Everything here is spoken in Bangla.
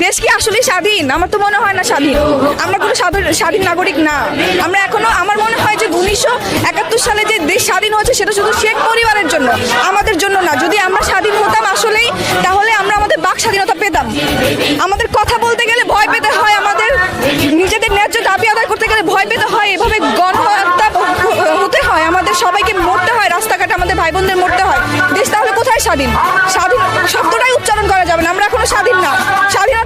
দেশ কি আসলে স্বাধীন? আমার তো মনে হয় না স্বাধীন। আমরা কোনো স্বাধীন নাগরিক না। আমরা এখনো, আমার মনে হয় যে 1971 সালে যে দেশ স্বাধীন হয়েছে সেটা শুধু শেখ পরিবারের জন্য, আমাদের জন্য না। যদি আমরা স্বাধীন হতাম আসলেই, তাহলে আমরা আমাদের বাক স্বাধীনতা পেতাম। আমাদের কথা বলতে গেলে ভয় পেতে হয়, আমাদের নিজেদের ন্যায্য দাবি আদায় করতে গেলে ভয় পেতে হয়, এভাবে গণহত্যা হতে হয়, আমাদের সবাইকে মরতে হয়, রাস্তাঘাটে আমাদের ভাই বোনদের মরতে হয়। দেশ তাহলে কোথায় স্বাধীন? স্বাধীন শব্দটাই উচ্চারণ করা যাবে না। আমরা এখনো স্বাধীন না। স্বাধীনতা